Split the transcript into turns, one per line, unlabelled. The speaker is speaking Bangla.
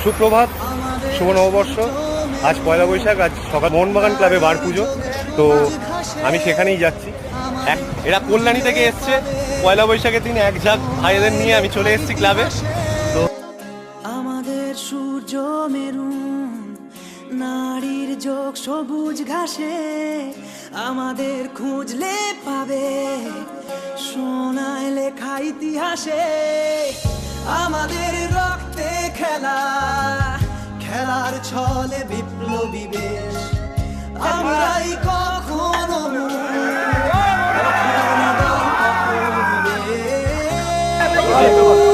সুপ্রভাত, শুভ নববর্ষ। আজ পয়লা বৈশাখ, আজ সকাল মোহনবাগান ক্লাবে বার পুজো, তো আমি সেখানেই যাচ্ছি। এরা কল্যাণী থেকে এসছে, পয়লা বৈশাখের দিন এক ঝাঁক ভাইদের নিয়ে আমি চলে এসেছি ক্লাবে। তো
আমাদের সূর্য মেরুন, নারীর যোগ সবুজ ঘাসে, আমাদের খুঁজলে পাবে সোনায় লেখা ইতিহাসে। আমাদের রক্তে খেলা, খেলার ছলে বিপ্লবী বেশ, আমরাই কখনো কখনো বিদেশ।